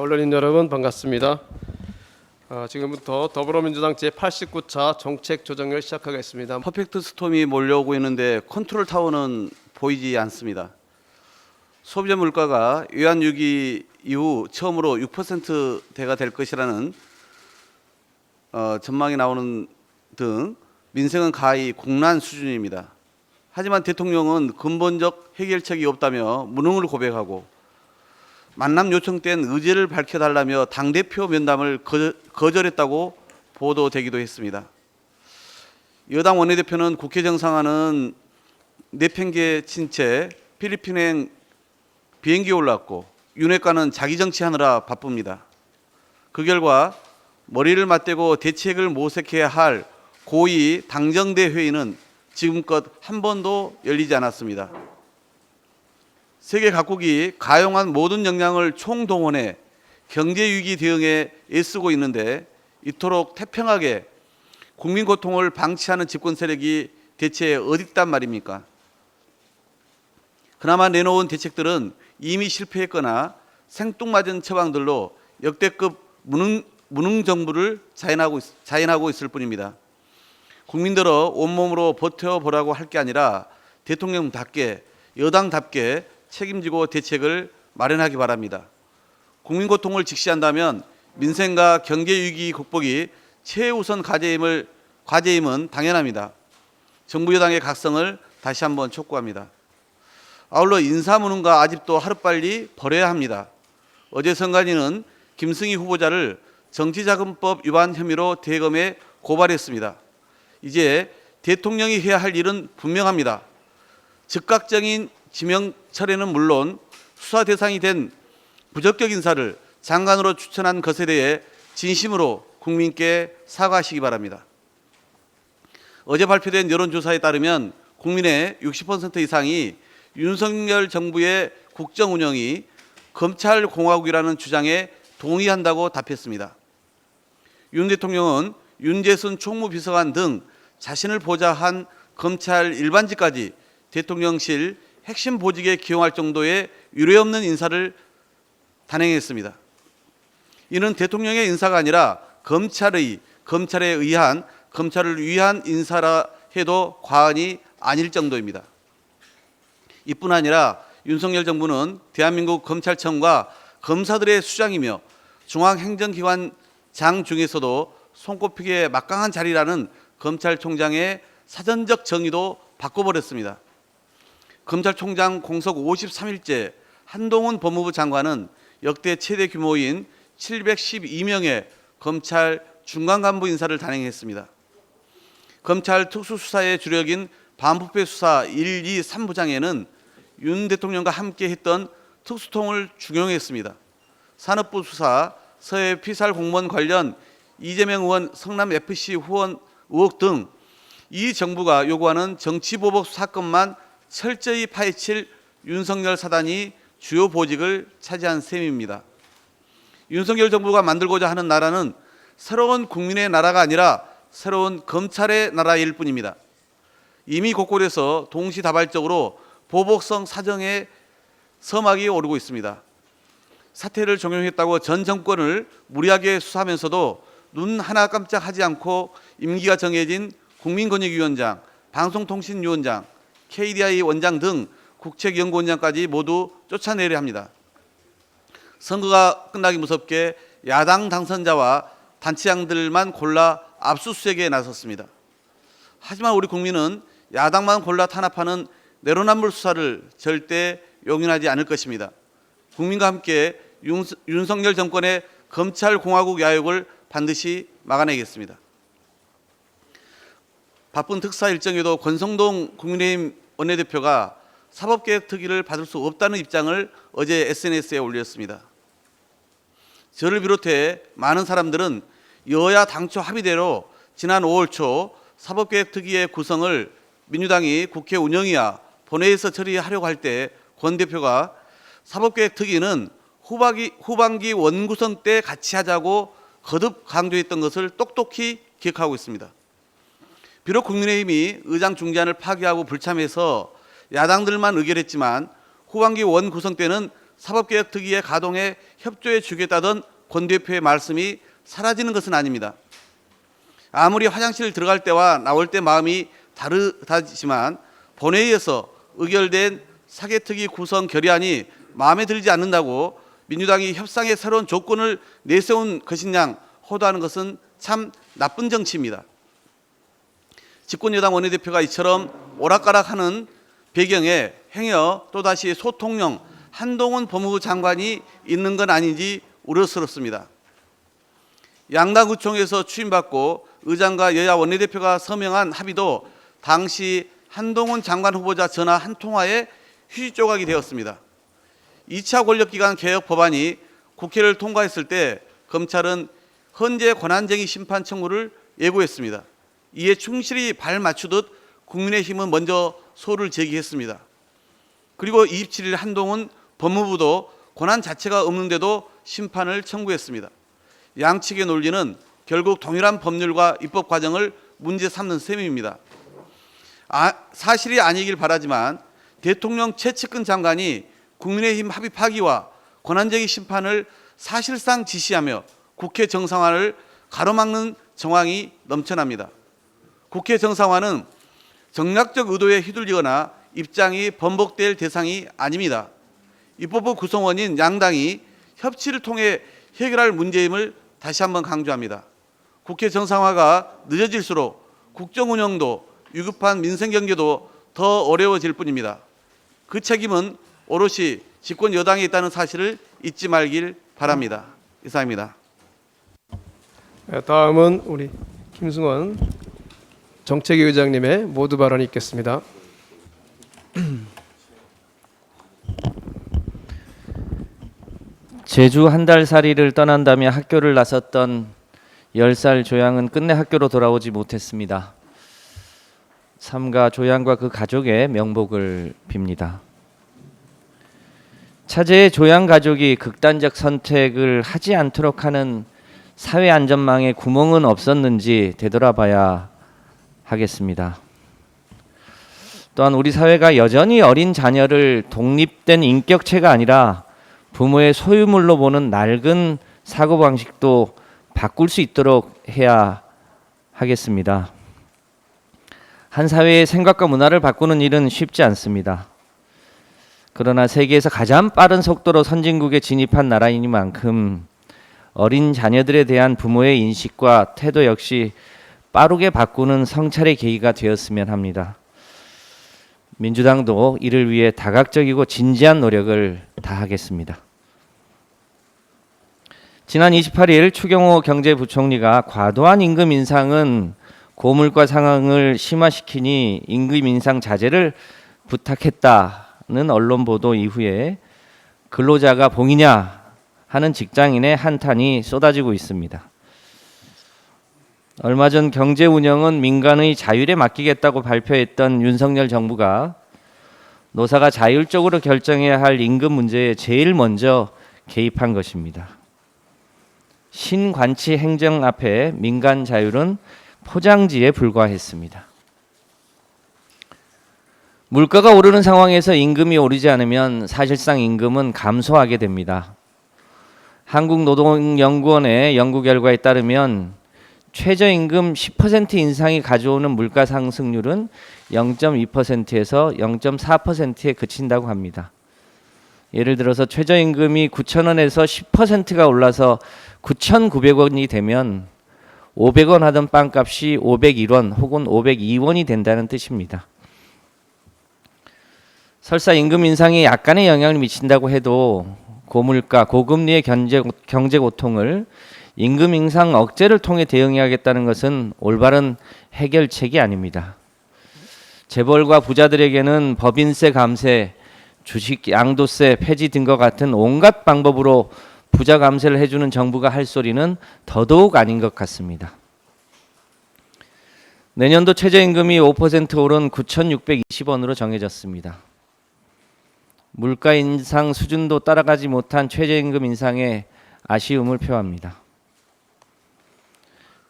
언론인 여러분 반갑습니다. 지금부터 더불어민주당 제89차 정책조정을 시작하겠습니다. 퍼펙트 스톰이 몰려오고 있는데 컨트롤 타워는 보이지 않습니다. 소비자 물가가 외환 위기 이후 처음으로 6%대가 될 것이라는 전망이 나오는 등 민생은 가히 공란 수준입니다. 하지만 대통령은 근본적 해결책이 없다며 무능을 고백하고 만남 요청 땐 의지를 밝혀달라며 당대표 면담을 거절했다고 보도되기도 했습니다. 여당 원내대표는 국회 정상화는 내팽개 친 채 필리핀행 비행기에 올랐고 윤핵관은 자기 정치하느라 바쁩니다. 그 결과 머리를 맞대고 대책을 모색해야 할 고위 당정대 회의는 지금껏 한 번도 열리지 않았습니다. 세계 각국이 가용한 모든 역량을 총동원해 경제위기 대응에 애쓰고 있는데 이토록 태평하게 국민 고통을 방치하는 집권 세력이 대체 어디 있단 말입니까? 그나마 내놓은 대책들은 이미 실패했거나 생뚱맞은 처방들로 역대급 무능 정부를 자인하고 있을 뿐입니다. 국민들어 온몸으로 버텨보라고 할 게 아니라 대통령답게 여당답게 책임지고 대책을 마련하기 바랍니다. 국민 고통을 직시한다면 민생과 경제 위기 극복이 최우선 과제임은 당연합니다. 정부 여당의 각성을 다시 한번 촉구합니다. 아울러 인사무능과 아집도 하루빨리 버려야 합니다. 어제 선관위는 김승희 후보자를 정치자금법 위반 혐의로 대검에 고발했습니다. 이제 대통령이 해야 할 일은 분명합니다. 즉각적인 지명 철회는 물론 수사 대상이 된 부적격 인사를 장관으로 추천한 것에 대해 진심으로 국민께 사과하시기 바랍니다. 어제 발표된 여론조사에 따르면 국민의 60% 이상이 윤석열 정부의 국정 운영이 검찰공화국이라는 주장에 동의한다고 답했습니다. 윤 대통령은 윤재순 총무비서관 등 자신을 보좌한 검찰 일반직까지 대통령실 핵심 보직에 기용할 정도의 유례없는 인사를 단행했습니다. 이는 대통령의 인사가 아니라 검찰에 의한 검찰을 위한 인사라 해도 과언이 아닐 정도입니다. 이뿐 아니라 윤석열 정부는 대한민국 검찰청과 검사들의 수장이며 중앙행정기관장 중에서도 손꼽히기에 막강한 자리라는 검찰총장의 사전적 정의도 바꿔버렸습니다. 검찰총장 공석 53일째 한동훈 법무부 장관은 역대 최대 규모인 712명의 검찰 중간간부 인사를 단행했습니다. 검찰 특수수사의 주력인 반부패 수사 1, 2, 3부장에는 윤 대통령과 함께 했던 특수통을 중용했습니다. 산업부 수사, 서해 피살 공무원 관련 이재명 의원 성남FC 후원 의혹 등 이 정부가 요구하는 정치보복 사건만 철저히 파헤칠 윤석열 사단이 주요 보직을 차지한 셈입니다. 윤석열 정부가 만들고자 하는 나라는 새로운 국민의 나라가 아니라 새로운 검찰의 나라일 뿐입니다. 이미 곳곳에서 동시다발적으로 보복성 사정에 서막이 오르고 있습니다. 사퇴를 종용했다고 전 정권을 무리하게 수사하면서도 눈 하나 깜짝하지 않고 임기가 정해진 국민권익위원장, 방송통신위원장, KDI 원장 등 국책연구원장까지 모두 쫓아내려 합니다. 선거가 끝나기 무섭게 야당 당선자와 단체장들만 골라 압수수색에 나섰습니다. 하지만 우리 국민은 야당만 골라 탄압하는 내로남불 수사를 절대 용인하지 않을 것입니다. 국민과 함께 윤석열 정권의 검찰공화국 야욕을 반드시 막아내겠습니다. 바쁜 특사 일정에도 권성동 국민의힘 원내대표가 사법개혁 특위를 받을 수 없다는 입장을 어제 SNS에 올렸습니다. 저를 비롯해 많은 사람들은 여야 당초 합의대로 지난 5월 초 사법개혁 특위의 구성을 민주당이 국회 운영위와 본회의에서 처리하려고 할 때 권 대표가 사법개혁 특위는 후반기 원구성 때 같이 하자고 거듭 강조했던 것을 똑똑히 기억하고 있습니다. 비록 국민의힘이 의장 중재안을 파기하고 불참해서 야당들만 의결했지만 후반기 원구성 때는 사법개혁특위의 가동에 협조해 주겠다던 권 대표의 말씀이 사라지는 것은 아닙니다. 아무리 화장실 들어갈 때와 나올 때 마음이 다르다지만 본회의에서 의결된 사개특위 구성 결의안이 마음에 들지 않는다고 민주당이 협상의 새로운 조건을 내세운 것이냐 호도하는 것은 참 나쁜 정치입니다. 집권여당 원내대표가 이처럼 오락가락하는 배경에 행여 또다시 소통령 한동훈 법무부 장관이 있는 건 아닌지 우려스럽습니다. 양당구청에서 추임받고 의장과 여야 원내대표가 서명한 합의도 당시 한동훈 장관 후보자 전화 한 통화에 휴지 조각이 되었습니다. 2차 권력기관 개혁 법안이 국회를 통과했을 때 검찰은 헌재 권한쟁의 심판 청구를 예고했습니다. 이에 충실히 발맞추듯 국민의힘은 먼저 소를 제기했습니다. 그리고 27일 한동훈 법무부도 권한 자체가 없는데도 심판을 청구했습니다. 양측의 논리는 결국 동일한 법률과 입법 과정을 문제 삼는 셈입니다. 사실이 아니길 바라지만 대통령 최측근 장관이 국민의힘 합의 파기와 권한쟁의 심판을 사실상 지시하며 국회 정상화를 가로막는 정황이 넘쳐납니다. 국회 정상화는 정략적 의도에 휘둘리거나 입장이 번복될 대상이 아닙니다. 입법부 구성원인 양당이 협치를 통해 해결할 문제임을 다시 한번 강조합니다. 국회 정상화가 늦어질수록 국정 운영도 위급한 민생 경제도 더 어려워질 뿐입니다. 그 책임은 오롯이 집권 여당에 있다는 사실을 잊지 말길 바랍니다. 이상입니다. 다음은 우리 김승원 정책위 의장님의 모두 발언이 있겠습니다. 제주 한 달 살이를 떠난다며 학교를 나섰던 10살 조양은 끝내 학교로 돌아오지 못했습니다. 삼가 조양과 그 가족의 명복을 빕니다. 차제의 조양 가족이 극단적 선택을 하지 않도록 하는 사회 안전망에 구멍은 없었는지 되돌아봐야 하겠습니다. 또한 우리 사회가 여전히 어린 자녀를 독립된 인격체가 아니라 부모의 소유물로 보는 낡은 사고방식도 바꿀 수 있도록 해야 하겠습니다. 한 사회의 생각과 문화를 바꾸는 일은 쉽지 않습니다. 그러나 세계에서 가장 빠른 속도로 선진국에 진입한 나라이니만큼 어린 자녀들에 대한 부모의 인식과 태도 역시 빠르게 바꾸는 성찰의 계기가 되었으면 합니다. 민주당도 이를 위해 다각적이고 진지한 노력을 다하겠습니다. 지난 28일 추경호 경제부총리가 과도한 임금 인상은 고물가 상황을 심화시키니 임금 인상 자제를 부탁했다는 언론 보도 이후에 근로자가 봉이냐 하는 직장인의 한탄이 쏟아지고 있습니다. 얼마 전 경제 운영은 민간의 자율에 맡기겠다고 발표했던 윤석열 정부가 노사가 자율적으로 결정해야 할 임금 문제에 제일 먼저 개입한 것입니다. 신관치 행정 앞에 민간 자율은 포장지에 불과했습니다. 물가가 오르는 상황에서 임금이 오르지 않으면 사실상 임금은 감소하게 됩니다. 한국노동연구원의 연구 결과에 따르면 최저임금 10% 인상이 가져오는 물가 상승률은 0.2%에서 0.4%에 그친다고 합니다. 예를 들어서 최저임금이 9,000원에서 10%가 올라서 9,900원이 되면 500원 하던 빵값이 501원 혹은 502원이 된다는 뜻입니다. 설사 임금 인상이 약간의 영향을 미친다고 해도 고물가, 고금리의 경제 고통을 임금 인상 억제를 통해 대응해야겠다는 것은 올바른 해결책이 아닙니다. 재벌과 부자들에게는 법인세 감세, 주식 양도세 폐지 등과 같은 온갖 방법으로 부자 감세를 해주는 정부가 할 소리는 더더욱 아닌 것 같습니다. 내년도 최저임금이 5% 오른 9,620원으로 정해졌습니다. 물가 인상 수준도 따라가지 못한 최저임금 인상에 아쉬움을 표합니다.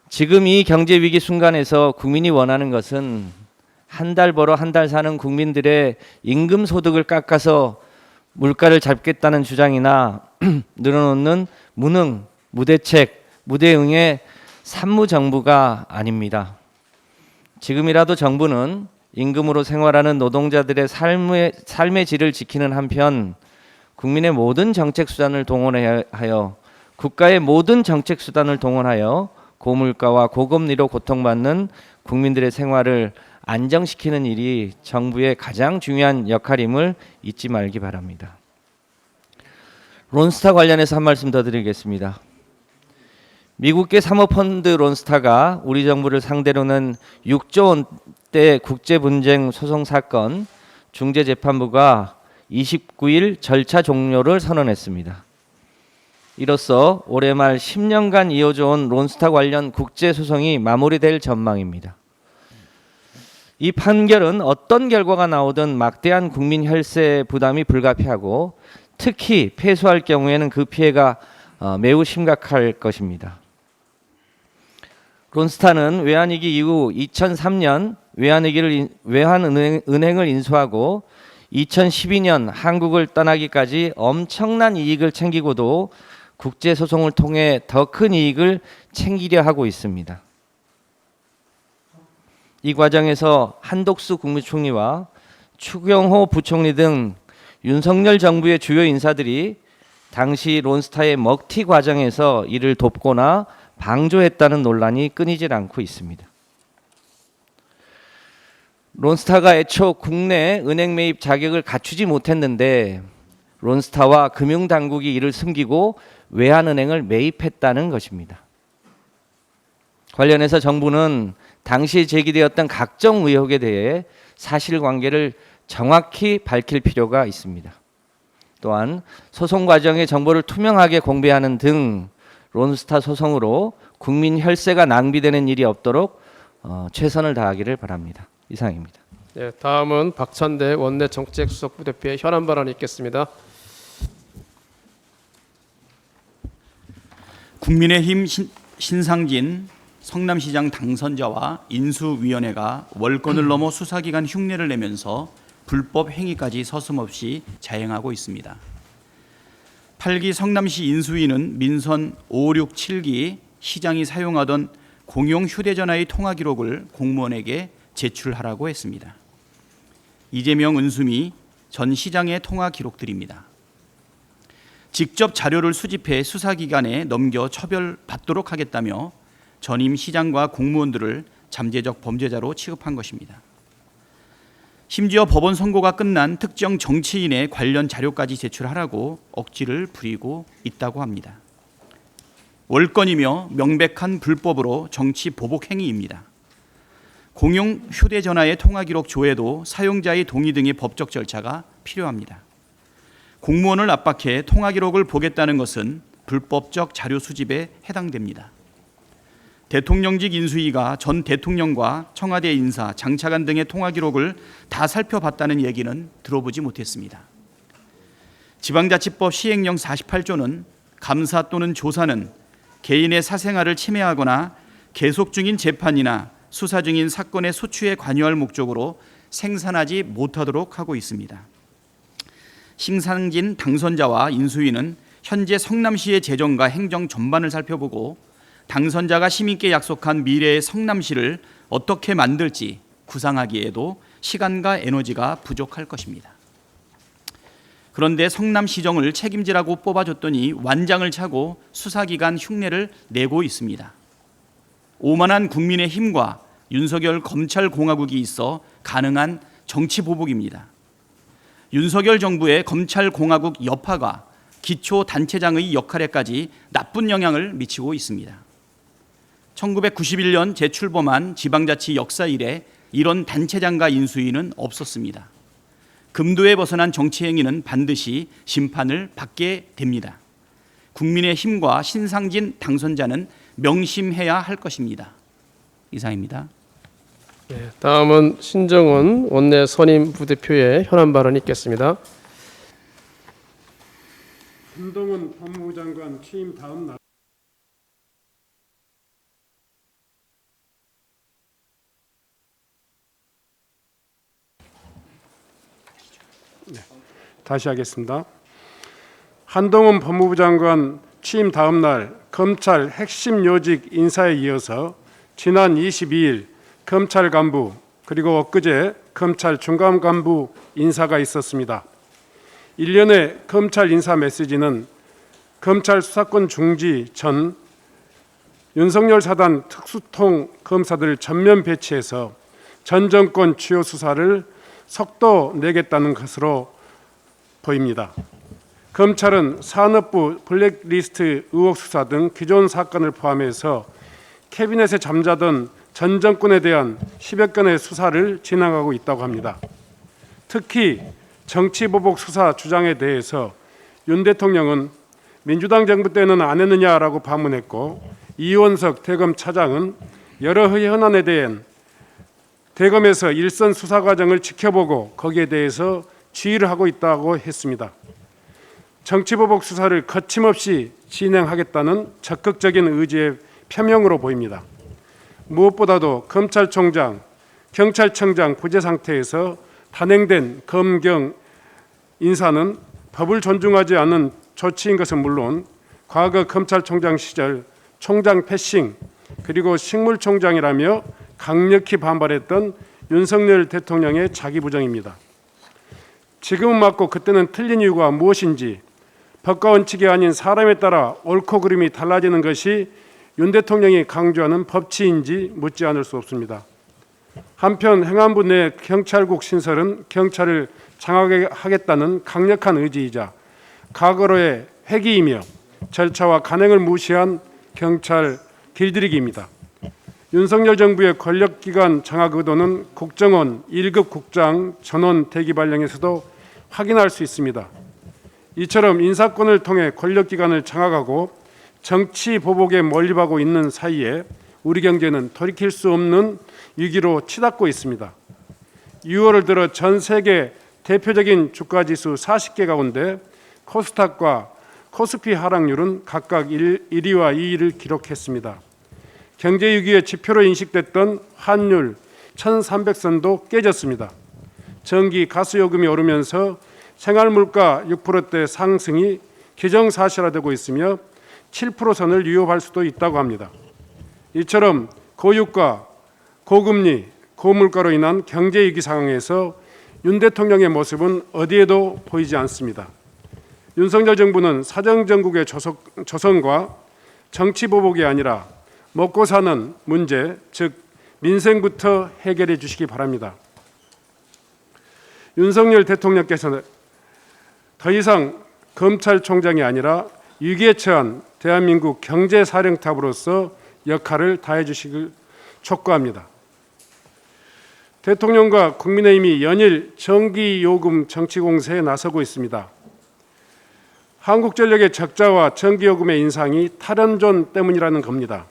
지금 이 경제 위기 순간에서 국민이 원하는 것은 한 달 벌어 한 달 사는 국민들의 임금 소득을 깎아서 물가를 잡겠다는 주장이나 늘어놓는 무능, 무대책, 무대응의 산무정부가 아닙니다. 지금이라도 정부는 임금으로 생활하는 노동자들의 삶의 질을 지키는 한편 국민의 모든 정책 수단을 동원하여 국가의 모든 정책 수단을 동원하여 고물가와 고금리로 고통받는 국민들의 생활을 안정시키는 일이 정부의 가장 중요한 역할임을 잊지 말기 바랍니다. 론스타 관련해서 한 말씀 더 드리겠습니다. 미국계 사모펀드 론스타가 우리 정부를 상대로는 6조 원대 국제분쟁 소송 사건 중재재판부가 29일 절차 종료를 선언했습니다. 이로써 올해 말 10년간 이어져 온 론스타 관련 국제소송이 마무리될 전망입니다. 이 판결은 어떤 결과가 나오든 막대한 국민 혈세 부담이 불가피하고 특히 패소할 경우에는 그 피해가 매우 심각할 것입니다. 론스타는 외환위기 이후 2003년 외환은행을 인수하고 2012년 한국을 떠나기까지 엄청난 이익을 챙기고도 국제소송을 통해 더 큰 이익을 챙기려 하고 있습니다. 이 과정에서 한독수 국무총리와 추경호 부총리 등 윤석열 정부의 주요 인사들이 당시 론스타의 먹튀 과정에서 이를 돕거나 방조했다는 논란이 끊이질 않고 있습니다. 론스타가 애초 국내 은행 매입 자격을 갖추지 못했는데 론스타와 금융당국이 이를 숨기고 외환은행을 매입했다는 것입니다. 관련해서 정부는 당시 제기되었던 각종 의혹에 대해 사실관계를 정확히 밝힐 필요가 있습니다. 또한 소송 과정의 정보를 투명하게 공개하는 등 론스타 소송으로 국민 혈세가 낭비되는 일이 없도록 최선을 다하기를 바랍니다. 이상입니다. 네, 다음은 박찬대 원내 정책수석 부대표의 현안 발언이 있겠습니다. 국민의힘 신상진 성남시장 당선자와 인수위원회가 월권을 넘어 수사기관 흉내를 내면서 불법 행위까지 서슴없이 자행하고 있습니다. 8기 성남시 인수위는 민선 567기 시장이 사용하던 공용 휴대전화의 통화 기록을 공무원에게 제출하라고 했습니다. 이재명, 은수미 전 시장의 통화 기록들입니다. 직접 자료를 수집해 수사기관에 넘겨 처벌받도록 하겠다며 전임 시장과 공무원들을 잠재적 범죄자로 취급한 것입니다. 심지어 법원 선고가 끝난 특정 정치인의 관련 자료까지 제출하라고 억지를 부리고 있다고 합니다. 월권이며 명백한 불법으로 정치 보복 행위입니다. 공용 휴대전화의 통화 기록 조회도 사용자의 동의 등의 법적 절차가 필요합니다. 공무원을 압박해 통화 기록을 보겠다는 것은 불법적 자료 수집에 해당됩니다. 대통령직 인수위가 전 대통령과 청와대 인사, 장차관 등의 통화 기록을 다 살펴봤다는 얘기는 들어보지 못했습니다. 지방자치법 시행령 48조는 감사 또는 조사는 개인의 사생활을 침해하거나 계속 중인 재판이나 수사 중인 사건의 소추에 관여할 목적으로 생산하지 못하도록 하고 있습니다. 신상진 당선자와 인수위는 현재 성남시의 재정과 행정 전반을 살펴보고 당선자가 시민께 약속한 미래의 성남시를 어떻게 만들지 구상하기에도 시간과 에너지가 부족할 것입니다. 그런데 성남시정을 책임지라고 뽑아줬더니 완장을 차고 수사기관 흉내를 내고 있습니다. 오만한 국민의 힘과 윤석열 검찰공화국이 있어 가능한 정치보복입니다. 윤석열 정부의 검찰공화국 여파가 기초단체장의 역할에까지 나쁜 영향을 미치고 있습니다. 1991년 재출범한 지방자치 역사 이래 이런 단체장과 인수위는 없었습니다. 금도에 벗어난 정치행위는 반드시 심판을 받게 됩니다. 국민의 힘과 신상진 당선자는 명심해야 할 것입니다. 이상입니다. 네, 다음은 신정훈 원내 선임 부대표의 현안 발언이 있겠습니다. 한동훈 법무부 장관 취임 다음 날 다시 하겠습니다. 한동훈 법무부 장관 취임 다음 날 검찰 핵심 요직 인사에 이어서 지난 22일 검찰 간부 그리고 엊그제 검찰 중간 간부 인사가 있었습니다. 일련의 검찰 인사 메시지는 검찰 수사권 중지 전 윤석열 사단 특수통 검사들을 전면 배치해서 전 정권 주요 수사를 속도 내겠다는 것으로 보입니다. 검찰은 산업부 블랙리스트 의혹 수사 등 기존 사건을 포함해서 캐비넷에 잠자던 전 정권에 대한 10여 건의 수사를 진행하고 있다고 합니다. 특히 정치보복 수사 주장에 대해서 윤 대통령은 민주당 정부 때는 안 했느냐라고 반문했고, 이원석 대검 차장은 여러 현안에 대한 대검에서 일선 수사 과정을 지켜보고 거기에 대해서 지휘를 하고 있다고 했습니다. 정치보복 수사를 거침없이 진행하겠다는 적극적인 의지의 표명으로 보입니다. 무엇보다도 검찰총장, 경찰청장 부재 상태에서 단행된 검경 인사는 법을 존중하지 않는 조치인 것은 물론 과거 검찰총장 시절 총장 패싱 그리고 식물총장이라며 강력히 반발했던 윤석열 대통령의 자기부정입니다. 지금은 맞고 그때는 틀린 이유가 무엇인지 법과 원칙이 아닌 사람에 따라 옳고 그름이 달라지는 것이 윤 대통령이 강조하는 법치인지 묻지 않을 수 없습니다. 한편 행안부 내 경찰국 신설은 경찰을 장악하겠다는 강력한 의지이자 과거로의 회기이며 절차와 간행을 무시한 경찰 길들이기입니다. 윤석열 정부의 권력기관 장악 의도는 국정원 1급 국장 전원 대기 발령에서도 확인할 수 있습니다. 이처럼 인사권을 통해 권력기관을 장악하고 정치 보복에 몰입하고 있는 사이에 우리 경제는 돌이킬 수 없는 위기로 치닫고 있습니다. 6월을 들어 전 세계 대표적인 주가지수 40개 가운데 코스닥과 코스피 하락률은 각각 1위와 2위를 기록했습니다. 경제 위기의 지표로 인식됐던 환율 1300선도 깨졌습니다. 전기, 가스요금이 오르면서 생활물가 6%대 상승이 기정사실화되고 있으며 7%선을 위협할 수도 있다고 합니다. 이처럼 고유가, 고금리, 고물가로 인한 경제위기 상황에서 윤 대통령의 모습은 어디에도 보이지 않습니다. 윤석열 정부는 사정정국의 조성과 정치보복이 아니라 먹고 사는 문제, 즉 민생부터 해결해 주시기 바랍니다. 윤석열 대통령께서는 더 이상 검찰총장이 아니라 위기에 처한 대한민국 경제사령탑으로서 역할을 다해 주시길 촉구합니다. 대통령과 국민의힘이 연일 전기요금 정치공세에 나서고 있습니다. 한국전력의 적자와 전기요금의 인상이 탈원전 때문이라는 겁니다.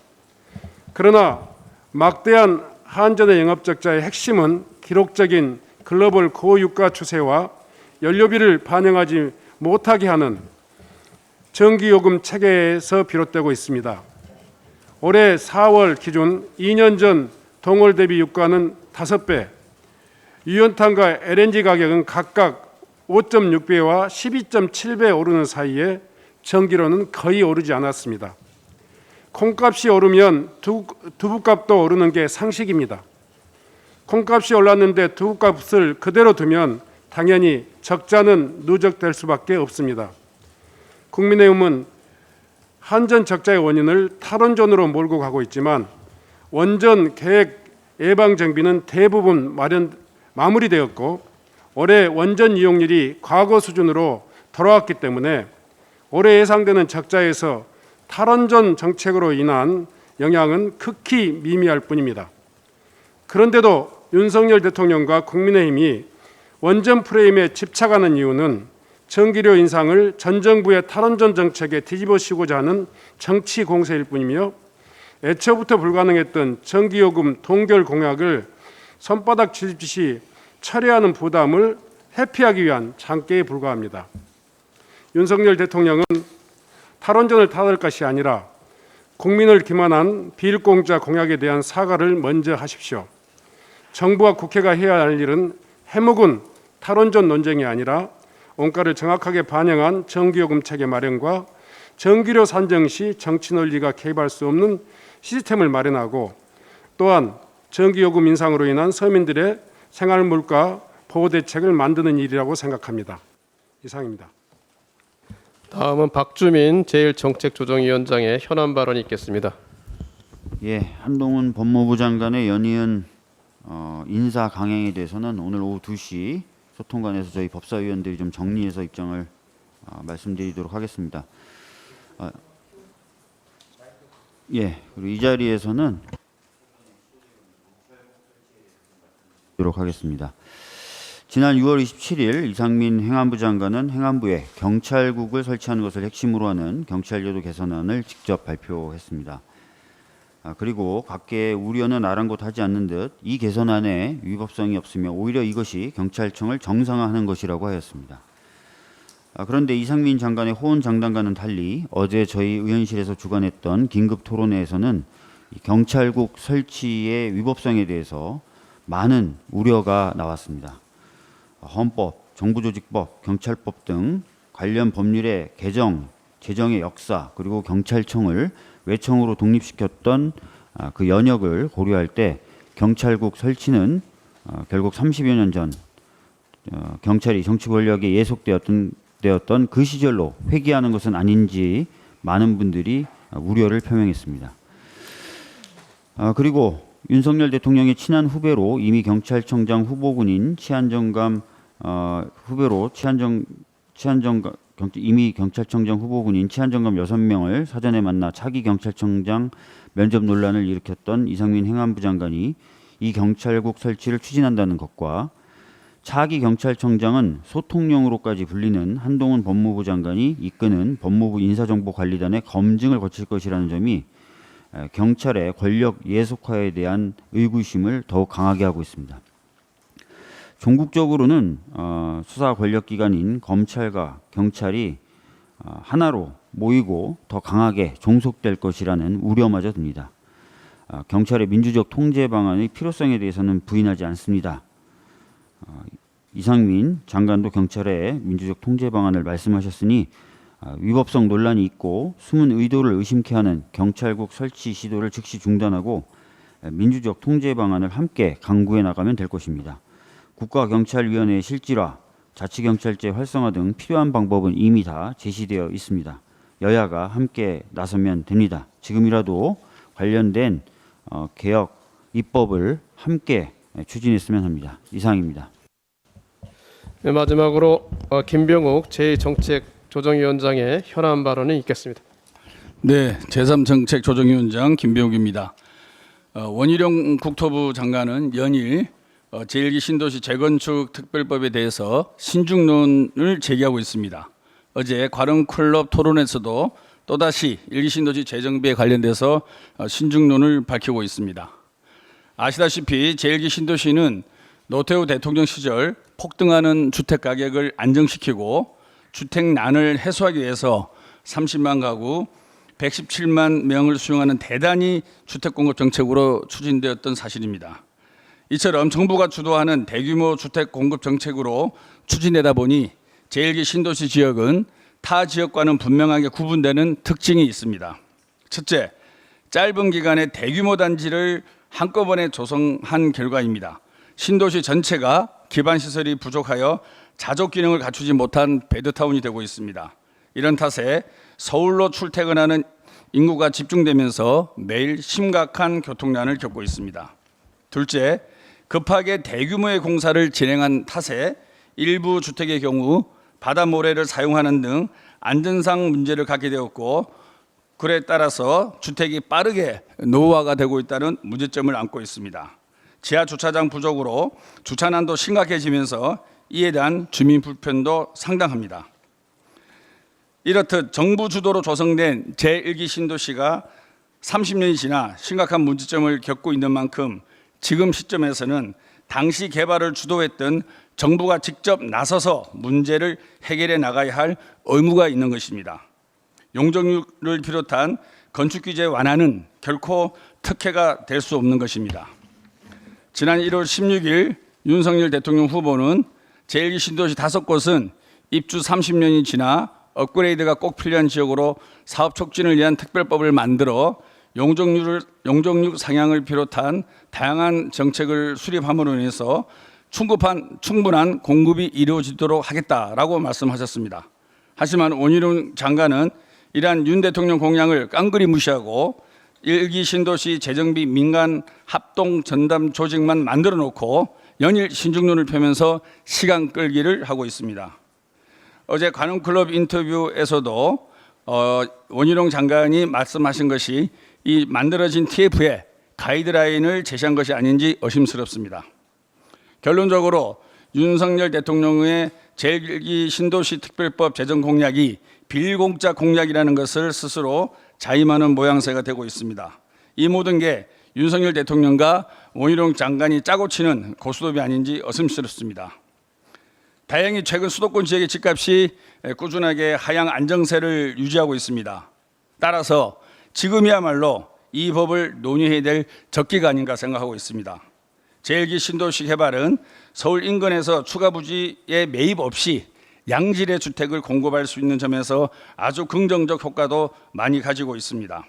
그러나 막대한 한전의 영업적자의 핵심은 기록적인 글로벌 고유가 추세와 연료비를 반영하지 못하게 하는 전기요금 체계에서 비롯되고 있습니다. 올해 4월 기준 2년 전 동월 대비 유가는 5배, 유연탄과 LNG 가격은 각각 5.6배와 12.7배 오르는 사이에 전기료는 거의 오르지 않았습니다. 콩값이 오르면 두부값도 오르는 게 상식입니다. 콩값이 올랐는데 두부값을 그대로 두면 당연히 적자는 누적될 수밖에 없습니다. 국민의힘은 한전 적자의 원인을 탈원전으로 몰고 가고 있지만 원전 계획 예방 정비는 대부분 마무리되었고 올해 원전 이용률이 과거 수준으로 돌아왔기 때문에 올해 예상되는 적자에서 탈원전 정책으로 인한 영향은 극히 미미할 뿐입니다. 그런데도 윤석열 대통령과 국민의힘이 원전 프레임에 집착하는 이유는 전기료 인상을 전 정부의 탈원전 정책에 뒤집어씌우고자 하는 정치 공세일 뿐이며 애초부터 불가능했던 전기요금 동결 공약을 손바닥 쥐듯이 철회하는 부담을 회피하기 위한 장깨에 불과합니다. 윤석열 대통령은 탈원전을 타들 것이 아니라 국민을 기만한 비일공자 공약에 대한 사과를 먼저 하십시오. 정부와 국회가 해야 할 일은 해묵은 탈원전 논쟁이 아니라 원가를 정확하게 반영한 전기요금 체계 마련과 전기료 산정 시 정치 논리가 개입할 수 없는 시스템을 마련하고, 또한 전기요금 인상으로 인한 서민들의 생활물가 보호 대책을 만드는 일이라고 생각합니다. 이상입니다. 다음은 박주민 제1정책조정위원장의 현안 발언이 있겠습니다. 예, 한동훈 법무부 장관의 연이은 인사 강행에 대해서는 오늘 오후 2시 소통관에서 저희 법사위원들이 좀 정리해서 입장을 말씀드리도록 하겠습니다. 예, 그리고 이 자리에서는 도록 하겠습니다. 지난 6월 27일 이상민 행안부 장관은 행안부에 경찰국을 설치하는 것을 핵심으로 하는 경찰제도 개선안을 직접 발표했습니다. 그리고 각계의 우려는 아랑곳하지 않는 듯 이 개선안에 위법성이 없으며 오히려 이것이 경찰청을 정상화하는 것이라고 하였습니다. 그런데 이상민 장관의 호언장담과는 달리 어제 저희 의원실에서 주관했던 긴급 토론회에서는 경찰국 설치의 위법성에 대해서 많은 우려가 나왔습니다. 헌법, 정부조직법, 경찰법 등 관련 법률의 개정, 제정의 역사, 그리고 경찰청을 외청으로 독립시켰던 그 연역을 고려할 때 경찰국 설치는 결국 30여 년 전 경찰이 정치 권력에 예속되었던 그 시절로 회귀하는 것은 아닌지 많은 분들이 우려를 표명했습니다. 그리고 윤석열 대통령의 친한 후배로 이미 경찰청장 후보군인 이미 경찰청장 후보군인 치안정감 6명을 사전에 만나 차기 경찰청장 면접 논란을 일으켰던 이상민 행안부 장관이 이 경찰국 설치를 추진한다는 것과 차기 경찰청장은 소통령으로까지 불리는 한동훈 법무부 장관이 이끄는 법무부 인사정보관리단의 검증을 거칠 것이라는 점이 경찰의 권력 예속화에 대한 의구심을 더욱 강하게 하고 있습니다. 종국적으로는 수사 권력기관인 검찰과 경찰이 하나로 모이고 더 강하게 종속될 것이라는 우려마저 듭니다. 경찰의 민주적 통제 방안의 필요성에 대해서는 부인하지 않습니다. 이상민 장관도 경찰의 민주적 통제 방안을 말씀하셨으니 위법성 논란이 있고 숨은 의도를 의심케 하는 경찰국 설치 시도를 즉시 중단하고 민주적 통제 방안을 함께 강구해 나가면 될 것입니다. 국가경찰위원회의 실질화, 자치경찰제 활성화 등 필요한 방법은 이미 다 제시되어 있습니다. 여야가 함께 나서면 됩니다. 지금이라도 관련된 개혁, 입법을 함께 추진했으면 합니다. 이상입니다. 네, 마지막으로 김병욱 제2정책조정위원장의 현안 발언이 있겠습니다. 네, 제3정책조정위원장 김병욱입니다. 원희룡 국토부 장관은 연일 제1기 신도시 재건축 특별법에 대해서 신중론을 제기하고 있습니다. 어제 과릉클럽 토론에서도 또다시 1기 신도시 재정비에 관련돼서 신중론을 밝히고 있습니다. 아시다시피 제1기 신도시는 노태우 대통령 시절 폭등하는 주택 가격을 안정시키고 주택난을 해소하기 위해서 30만 가구 117만 명을 수용하는 대단히 주택 공급 정책으로 추진되었던 사실입니다. 이처럼 정부가 주도하는 대규모 주택 공급 정책으로 추진되다 보니 제1기 신도시 지역은 타 지역과는 분명하게 구분되는 특징이 있습니다. 첫째, 짧은 기간에 대규모 단지를 한꺼번에 조성한 결과입니다. 신도시 전체가 기반 시설이 부족하여 자족 기능을 갖추지 못한 배드타운이 되고 있습니다. 이런 탓에 서울로 출퇴근하는 인구가 집중되면서 매일 심각한 교통난을 겪고 있습니다. 둘째, 급하게 대규모의 공사를 진행한 탓에 일부 주택의 경우 바다 모래를 사용하는 등 안전상 문제를 갖게 되었고, 그에 따라서 주택이 빠르게 노후화가 되고 있다는 문제점을 안고 있습니다. 지하 주차장 부족으로 주차난도 심각해지면서 이에 대한 주민 불편도 상당합니다. 이렇듯 정부 주도로 조성된 제1기 신도시가 30년이 지나 심각한 문제점을 겪고 있는 만큼 지금 시점에서는 당시 개발을 주도했던 정부가 직접 나서서 문제를 해결해 나가야 할 의무가 있는 것입니다. 용적률을 비롯한 건축 규제 완화는 결코 특혜가 될 수 없는 것입니다. 지난 1월 16일 윤석열 대통령 후보는 제1기 신도시 5곳은 입주 30년이 지나 업그레이드가 꼭 필요한 지역으로 사업 촉진을 위한 특별법을 만들어 용적률 상향을 비롯한 다양한 정책을 수립함으로 인해서 충분한 공급이 이루어지도록 하겠다라고 말씀하셨습니다. 하지만 원희룡 장관은 이러한 윤 대통령 공약을 깡그리 무시하고 1기 신도시 재정비 민간 합동 전담 조직만 만들어 놓고 연일 신중론을 펴면서 시간 끌기를 하고 있습니다. 어제 관훈클럽 인터뷰에서도 원희룡 장관이 말씀하신 것이 이 만들어진 TF에 가이드라인을 제시한 것이 아닌지 의심스럽습니다. 결론적으로 윤석열 대통령의 제1기 신도시 특별법 제정 공약이 빌공짜 공약이라는 것을 스스로 자임하는 모양새가 되고 있습니다. 이 모든 게 윤석열 대통령과 원희룡 장관이 짜고 치는 고스톱이 아닌지 의심스럽습니다. 다행히 최근 수도권 지역의 집값이 꾸준하게 하향 안정세를 유지하고 있습니다. 따라서 지금이야말로 이 법을 논의해야 될 적기가 아닌가 생각하고 있습니다. 제1기 신도시 개발은 서울 인근에서 추가 부지의 매입 없이 양질의 주택을 공급할 수 있는 점에서 아주 긍정적 효과도 많이 가지고 있습니다.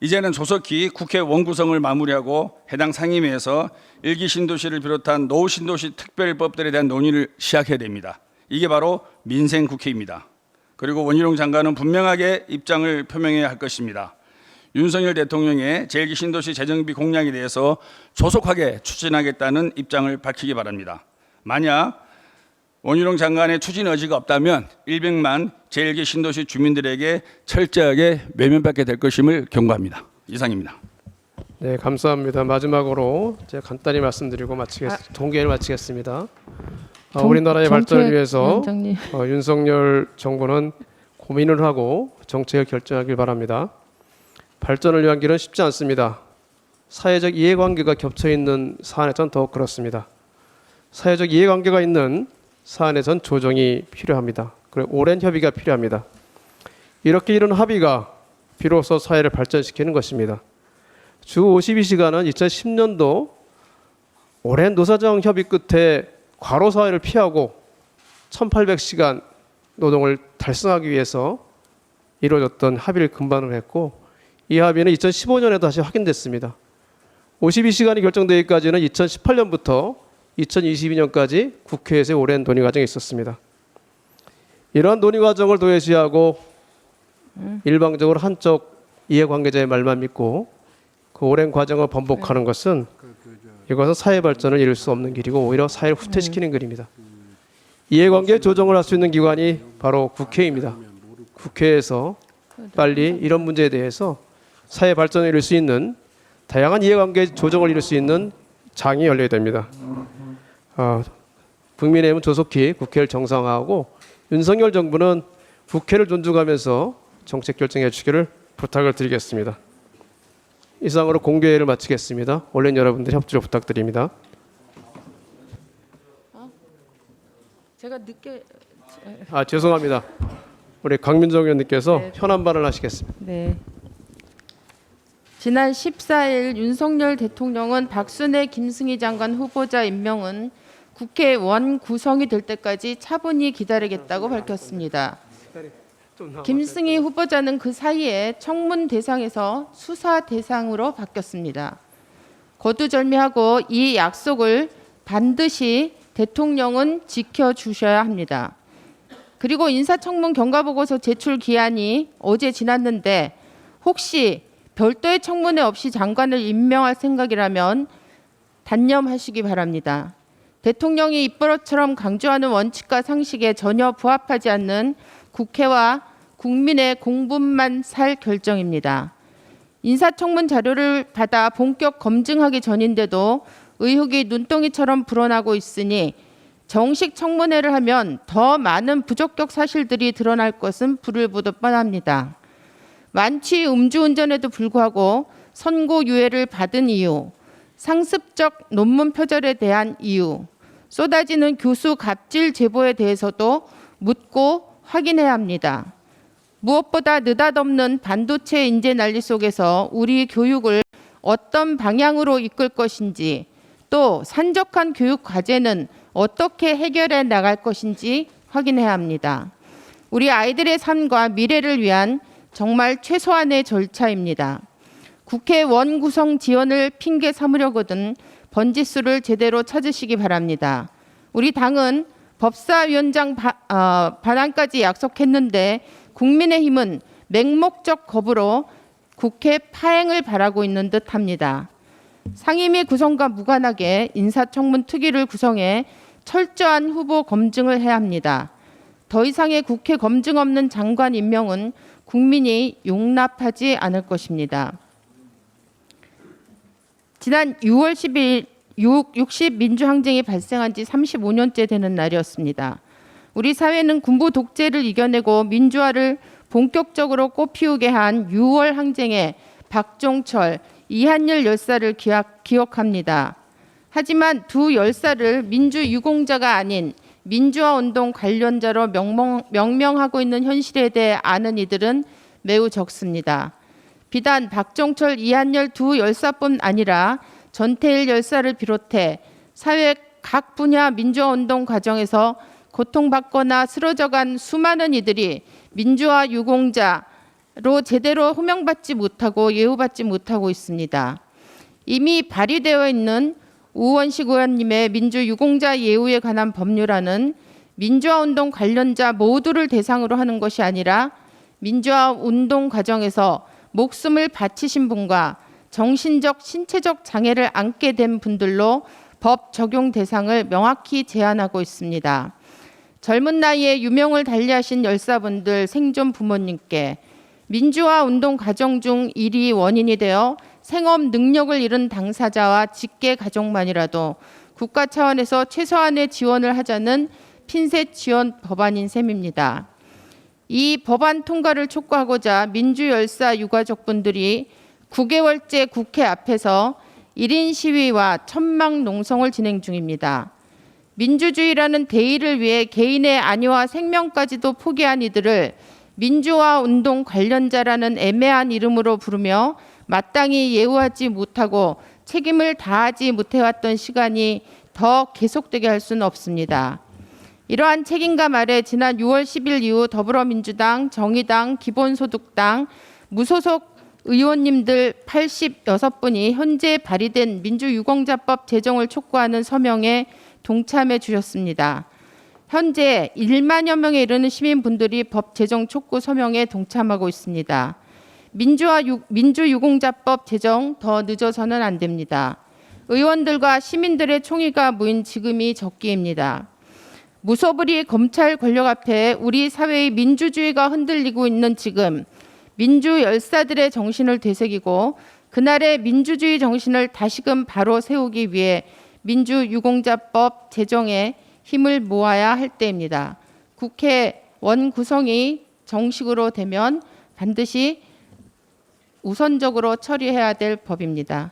이제는 조속히 국회 원구성을 마무리하고 해당 상임위에서 1기 신도시를 비롯한 노후 신도시 특별법들에 대한 논의를 시작해야 됩니다. 이게 바로 민생 국회입니다. 그리고 원희룡 장관은 분명하게 입장을 표명해야 할 것입니다. 윤석열 대통령의 제1기 신도시 재정비 공약에 대해서 조속하게 추진하겠다는 입장을 밝히기 바랍니다. 만약 원희룡 장관의 추진 의지가 없다면 100만 제1기 신도시 주민들에게 철저하게 외면받게 될 것임을 경고합니다. 이상입니다. 네, 감사합니다. 마지막으로 제가 간단히 말씀드리고 동계를 마치겠습니다. 우리나라의 발전을 위해서 윤석열 정부는 고민을 하고 정책을 결정하길 바랍니다. 발전을 위한 길은 쉽지 않습니다. 사회적 이해관계가 겹쳐있는 사안에선 더욱 그렇습니다. 사회적 이해관계가 있는 사안에선 조정이 필요합니다. 그리고 오랜 협의가 필요합니다. 이렇게 이룬 합의가 비로소 사회를 발전시키는 것입니다. 주 52시간은 2010년도 오랜 노사정 협의 끝에 과로사회를 피하고 1800시간 노동을 달성하기 위해서 이루어졌던 합의를 근반으로 했고, 이 합의는 2015년에 다시 확인됐습니다. 52시간이 결정되기까지는 2018년부터 2022년까지 국회에서의 오랜 논의 과정이 있었습니다. 이러한 논의 과정을 도외시하고 일방적으로 한쪽 이해관계자의 말만 믿고 그 오랜 과정을 번복하는 것은 이것은 사회 발전을 이룰 수 없는 길이고 오히려 사회를 후퇴시키는 길입니다. 이해관계 조정을 할 수 있는 기관이 바로 국회입니다. 국회에서 빨리 이런 문제에 대해서 사회 발전을 이룰 수 있는 다양한 이해관계 조정을 이룰 수 있는 장이 열려야 됩니다. 국민의힘은 조속히 국회를 정상화하고 윤석열 정부는 국회를 존중하면서 정책 결정해 주기를 부탁을 드리겠습니다. 이상으로 공개회를 마치겠습니다. 언론 여러분들 협조 부탁드립니다. 제가 늦게 죄송합니다. 우리 강민정 의원님께서 현안 발언하시겠습니다. 네. 지난 14일 윤석열 대통령은 박순애 김승희 장관 후보자 임명은 국회 원 구성이 될 때까지 차분히 기다리겠다고 밝혔습니다. 김승희 후보자는 그 사이에 청문 대상에서 수사 대상으로 바뀌었습니다. 거두절미하고 이 약속을 반드시 대통령은 지켜주셔야 합니다. 그리고 인사청문 경과보고서 제출 기한이 어제 지났는데 혹시 별도의 청문회 없이 장관을 임명할 생각이라면 단념하시기 바랍니다. 대통령이 입버릇처럼 강조하는 원칙과 상식에 전혀 부합하지 않는 국회와 국민의 공분만 살 결정입니다. 인사청문 자료를 받아 본격 검증하기 전인데도 의혹이 눈덩이처럼 불어나고 있으니 정식 청문회를 하면 더 많은 부적격 사실들이 드러날 것은 불을 보듯 뻔합니다. 만취 음주운전에도 불구하고 선고유예를 받은 이유, 상습적 논문 표절에 대한 이유, 쏟아지는 교수 갑질 제보에 대해서도 묻고 확인해야 합니다. 무엇보다 느닷없는 반도체 인재 난리 속에서 우리 교육을 어떤 방향으로 이끌 것인지, 또 산적한 교육 과제는 어떻게 해결해 나갈 것인지 확인해야 합니다. 우리 아이들의 삶과 미래를 위한 정말 최소한의 절차입니다. 국회 원구성 지연을 핑계 삼으려거든 번지수를 제대로 찾으시기 바랍니다. 우리 당은 법사위원장 반환까지 약속했는데 국민의힘은 맹목적 거부로 국회 파행을 바라고 있는 듯합니다. 상임위 구성과 무관하게 인사청문 특위를 구성해 철저한 후보 검증을 해야 합니다. 더 이상의 국회 검증 없는 장관 임명은 국민이 용납하지 않을 것입니다. 지난 6월 10일 60 민주항쟁이 발생한 지 35년째 되는 날이었습니다. 우리 사회는 군부 독재를 이겨내고 민주화를 본격적으로 꽃피우게 한 6월 항쟁의 박종철, 이한열 열사를 기억합니다. 하지만 두 열사를 민주유공자가 아닌 민주화운동 관련자로 명명하고 있는 현실에 대해 아는 이들은 매우 적습니다. 비단 박종철, 이한열 두 열사뿐 아니라 전태일 열사를 비롯해 사회 각 분야 민주화운동 과정에서 고통받거나 쓰러져간 수많은 이들이 민주화 유공자로 제대로 호명받지 못하고 예우받지 못하고 있습니다. 이미 발의되어 있는 우원식 의원님의 민주유공자 예우에 관한 법률안은 민주화운동 관련자 모두를 대상으로 하는 것이 아니라 민주화운동 과정에서 목숨을 바치신 분과 정신적, 신체적 장애를 안게 된 분들로 법 적용 대상을 명확히 제한하고 있습니다. 젊은 나이에 유명을 달리하신 열사분들 생존 부모님께 민주화 운동 과정 중 일이 원인이 되어 생업 능력을 잃은 당사자와 직계 가족만이라도 국가 차원에서 최소한의 지원을 하자는 핀셋 지원 법안인 셈입니다. 이 법안 통과를 촉구하고자 민주열사 유가족분들이 9개월째 국회 앞에서 1인 시위와 천막 농성을 진행 중입니다. 민주주의라는 대의를 위해 개인의 안위와 생명까지도 포기한 이들을 민주화 운동 관련자라는 애매한 이름으로 부르며 마땅히 예우하지 못하고 책임을 다하지 못해왔던 시간이 더 계속되게 할 수는 없습니다. 이러한 책임감 아래 지난 6월 10일 이후 더불어민주당, 정의당, 기본소득당, 무소속 의원님들 86분이 현재 발의된 민주유공자법 제정을 촉구하는 서명에 동참해 주셨습니다. 현재 1만여 명에 이르는 시민분들이 법 제정 촉구 서명에 동참하고 있습니다. 민주유공자법 제정 더 늦어서는 안 됩니다. 의원들과 시민들의 총의가 모인 지금이 적기입니다. 무소불위 검찰 권력 앞에 우리 사회의 민주주의가 흔들리고 있는 지금 민주 열사들의 정신을 되새기고 그날의 민주주의 정신을 다시금 바로 세우기 위해 민주유공자법 제정에 힘을 모아야 할 때입니다. 국회 원구성이 정식으로 되면 반드시 우선적으로 처리해야 될 법입니다.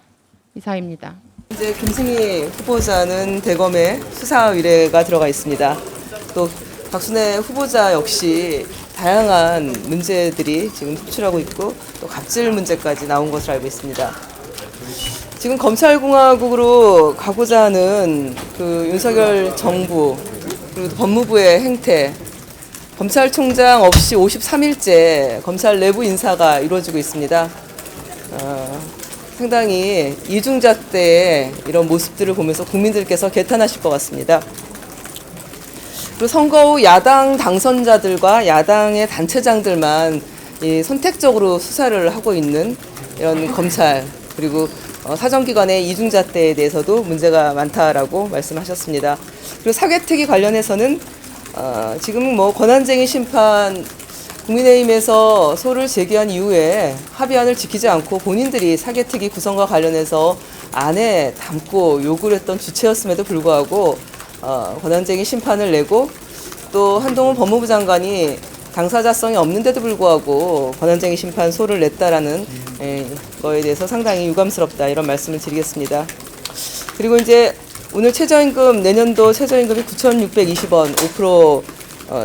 이상입니다. 이제 김승희 후보자는 대검에 수사 의뢰가 들어가 있습니다. 또 박순애 후보자 역시 다양한 문제들이 지금 속출하고 있고 또 갑질 문제까지 나온 것으로 알고 있습니다. 지금 검찰공화국으로 가고자 하는 그 윤석열 정부 그리고 법무부의 행태, 검찰총장 없이 53일째 검찰 내부 인사가 이루어지고 있습니다. 상당히 이중잣대의 이런 모습들을 보면서 국민들께서 개탄하실 것 같습니다. 그리고 선거 후 야당 당선자들과 야당의 단체장들만 선택적으로 수사를 하고 있는 이런 검찰 그리고 사정기관의 이중잣대에 대해서도 문제가 많다라고 말씀하셨습니다. 그리고 사개특위 관련해서는 지금 뭐 권한쟁의 심판 국민의힘에서 소를 제기한 이후에 합의안을 지키지 않고 본인들이 사개특위 구성과 관련해서 안에 담고 요구를 했던 주체였음에도 불구하고 권한쟁의 심판을 내고 또 한동훈 법무부 장관이 당사자성이 없는데도 불구하고 권한쟁의 심판 소를 냈다라는 거에 대해서 상당히 유감스럽다 이런 말씀을 드리겠습니다. 그리고 이제 오늘 최저임금 내년도 최저임금이 9,620원 5%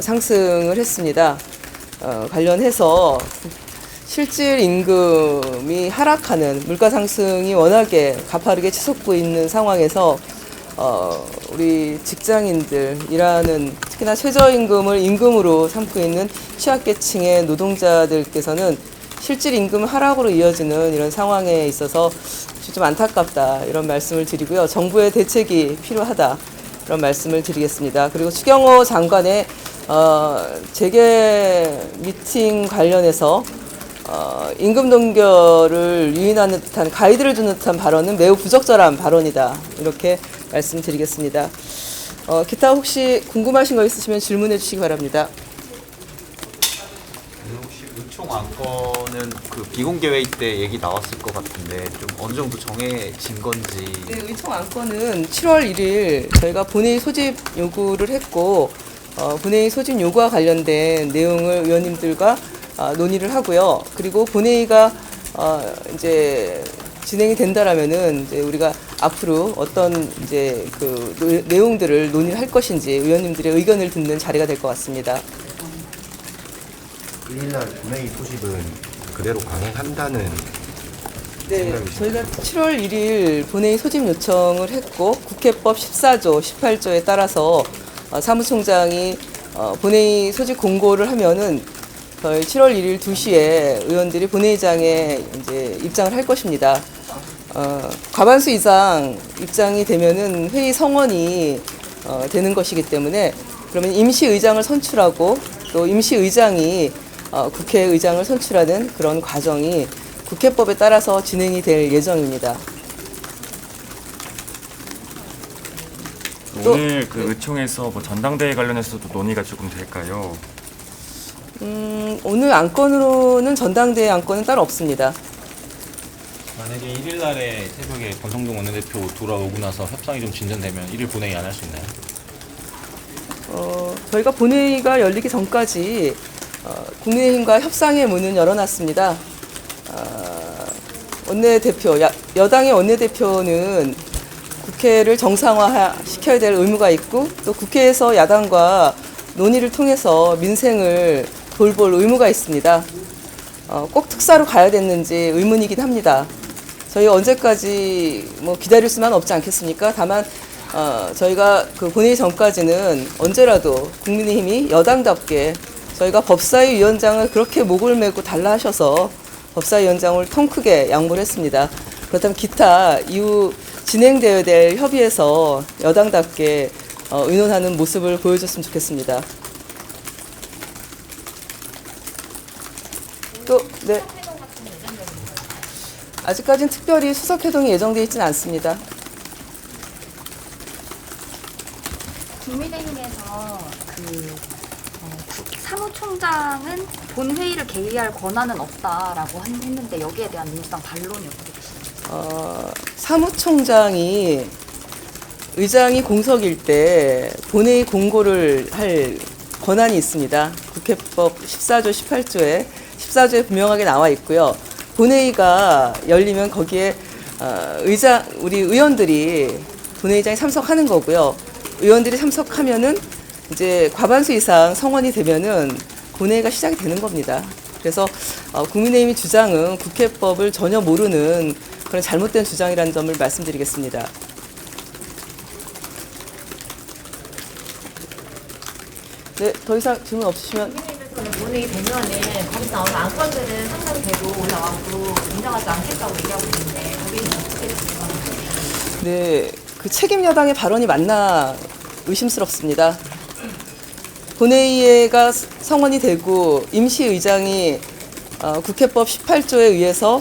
상승을 했습니다. 관련해서 실질 임금이 하락하는 물가 상승이 워낙에 가파르게 치솟고 있는 상황에서 우리 직장인들 일하는 특히나 최저임금을 임금으로 삼고 있는 취약계층의 노동자들께서는 실질 임금 하락으로 이어지는 이런 상황에 있어서 좀 안타깝다 이런 말씀을 드리고요. 정부의 대책이 필요하다 이런 말씀을 드리겠습니다. 그리고 추경호 장관의 재계 미팅 관련해서 임금 동결을 유인하는 듯한 가이드를 주는 듯한 발언은 매우 부적절한 발언이다 이렇게 말씀드리겠습니다. 기타 혹시 궁금하신 거 있으시면 질문해 주시기 바랍니다. 혹시 의총 안건은 그 비공개 회의 때 얘기 나왔을 것 같은데 좀 어느 정도 정해진 건지. 네, 의총 안건은 7월 1일 저희가 본회의 소집 요구를 했고 본회의 소집 요구와 관련된 내용을 의원님들과 논의를 하고요. 그리고 본회의가 이제 진행이 된다라면은 이제 우리가 앞으로 어떤 이제 그 내용들을 논의를 할 것인지 의원님들의 의견을 듣는 자리가 될 것 같습니다. 1일날 본회의 소집은 그대로 강행한다는 네, 저희가 7월 1일 본회의 소집 요청을 했고 국회법 14조, 18조에 따라서 사무총장이 본회의 소집 공고를 하면은 저희 7월 1일 2시에 의원들이 본회의장에 이제 입장을 할 것입니다. 과반수 이상 입장이 되면은 회의 성원이 되는 것이기 때문에 그러면 임시의장을 선출하고 또 임시의장이 국회의장을 선출하는 그런 과정이 국회법에 따라서 진행이 될 예정입니다. 오늘 그 의총에서 뭐 전당대회 관련해서도 논의가 조금 될까요? 오늘 안건으로는 전당대회 안건은 따로 없습니다. 만약에 1일 날에 새벽에 권성동 원내대표 돌아오고 나서 협상이 좀 진전되면 1일 본회의 안 할 수 있나요? 저희가 본회의가 열리기 전까지 국민의힘과 협상의 문은 열어놨습니다. 원내대표, 여당의 원내대표는 국회를 정상화시켜야 될 의무가 있고 또 국회에서 야당과 논의를 통해서 민생을 돌볼 의무가 있습니다. 꼭 특사로 가야 됐는지 의문이긴 합니다. 저희 언제까지 뭐 기다릴 수만 없지 않겠습니까? 다만 저희가 그 본회의 전까지는 언제라도 국민의힘이 여당답게 저희가 법사위 위원장을 그렇게 목을 메고 달라 하셔서 법사위원장을 통 크게 양보를 했습니다. 그렇다면 기타 이후 진행되어야 될 협의에서 여당답게 의논하는 모습을 보여줬으면 좋겠습니다. 또, 네. 아직까지는 특별히 수석회동이 예정되어 있지는 않습니다. 국민의힘에서 사무총장은 본회의를 개의할 권한은 없다라고 했는데 여기에 대한 민주당 반론이 어떻게 되시나요? 사무총장이 의장이 공석일 때 본회의 공고를 할 권한이 있습니다. 국회법 14조, 18조에 14조에 분명하게 나와 있고요. 본회의가 열리면 거기에 우리 의원들이 본회의장에 참석하는 거고요. 의원들이 참석하면은 이제 과반수 이상 성원이 되면은 본회의가 시작이 되는 겁니다. 그래서 국민의힘의 주장은 국회법을 전혀 모르는 그런 잘못된 주장이라는 점을 말씀드리겠습니다. 네, 더 이상 질문 없으시면. 본회의 되면은 거기서 나오는 안건들은 상정되고 올라와도 인정하지 않겠다고 얘기하고 있는데 거기는 어떻게 되는 네, 그 책임 여당의 발언이 맞나 의심스럽습니다. 본회의가 성원이 되고 임시의장이 국회법 18조에 의해서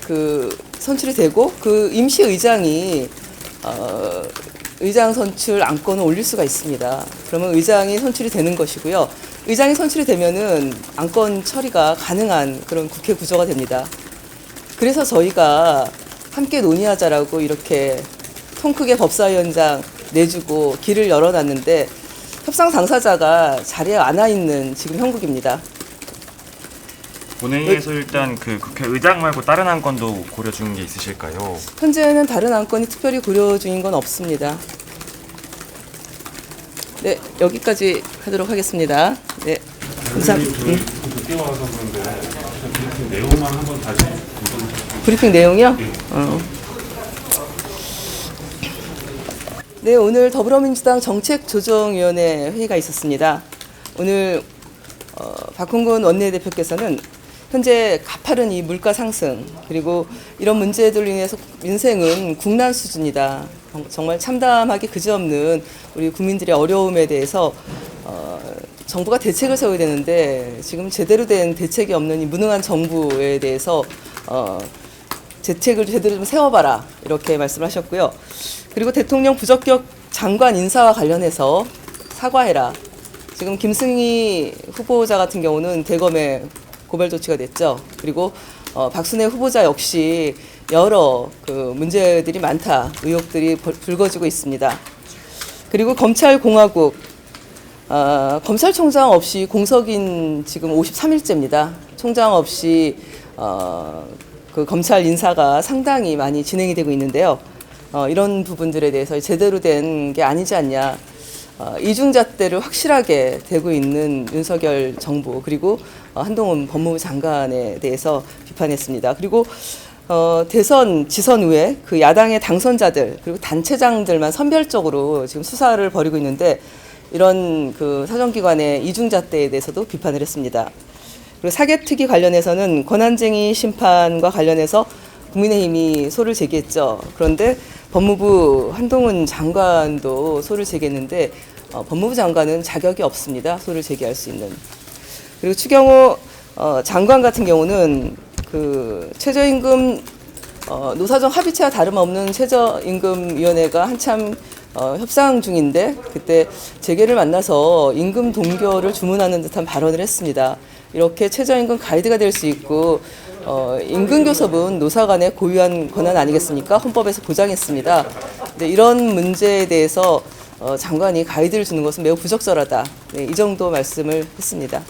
그 선출이 되고 그 임시의장이 의장 선출 안건을 올릴 수가 있습니다. 그러면 의장이 선출이 되는 것이고요. 의장이 선출이 되면은 안건 처리가 가능한 그런 국회 구조가 됩니다. 그래서 저희가 함께 논의하자라고 이렇게 통 크게 법사위원장 내주고 길을 열어놨는데 협상 당사자가 자리에 안 와 있는 지금 형국입니다. 본회의에서 일단 그 국회의장 말고 다른 안건도 고려 중인 게 있으실까요? 현재는 다른 안건이 특별히 고려 중인 건 없습니다. 네, 여기까지 하도록 하겠습니다. 네, 감사합니다. 늦게 와서 그런데 브리핑 내용만 한번 다시 브리핑 내용이요? 네, 오늘 더불어민주당 정책조정위원회 회의가 있었습니다. 오늘 박홍근 원내대표께서는 현재 가파른 이 물가 상승 그리고 이런 문제들로 인해서 민생은 국난 수준이다. 정말 참담하기 그지없는 우리 국민들의 어려움에 대해서 정부가 대책을 세워야 되는데 지금 제대로 된 대책이 없는 이 무능한 정부에 대해서 대책을 제대로 좀 세워봐라 이렇게 말씀을 하셨고요. 그리고 대통령 부적격 장관 인사와 관련해서 사과해라. 지금 김승희 후보자 같은 경우는 대검에 고발 조치가 됐죠. 그리고 박순애 후보자 역시 여러 그 문제들이 많다. 의혹들이 불거지고 있습니다. 그리고 검찰공화국 검찰총장 없이 공석인 지금 53일째입니다. 총장 없이 그 검찰 인사가 상당히 많이 진행이 되고 있는데요. 이런 부분들에 대해서 제대로 된 게 아니지 않냐. 이중잣대를 확실하게 대고 있는 윤석열 정부 그리고 한동훈 법무부 장관에 대해서 비판했습니다. 그리고 대선 지선 후에 그 야당의 당선자들 그리고 단체장들만 선별적으로 지금 수사를 벌이고 있는데 이런 그 사정기관의 이중잣대에 대해서도 비판을 했습니다. 그리고 사개특위 관련해서는 권한쟁의 심판과 관련해서 국민의힘이 소를 제기했죠. 그런데 법무부 한동훈 장관도 소를 제기했는데 법무부 장관은 자격이 없습니다. 소를 제기할 수 있는. 그리고 추경호 장관 같은 경우는 그 최저임금 노사정 합의체와 다름없는 최저임금위원회가 한참 협상 중인데 그때 재계를 만나서 임금 동결을 주문하는 듯한 발언을 했습니다. 이렇게 최저임금 가이드가 될 수 있고 임금교섭은 노사 간의 고유한 권한 아니겠습니까? 헌법에서 보장했습니다. 근데 이런 문제에 대해서 장관이 가이드를 주는 것은 매우 부적절하다. 네, 이 정도 말씀을 했습니다.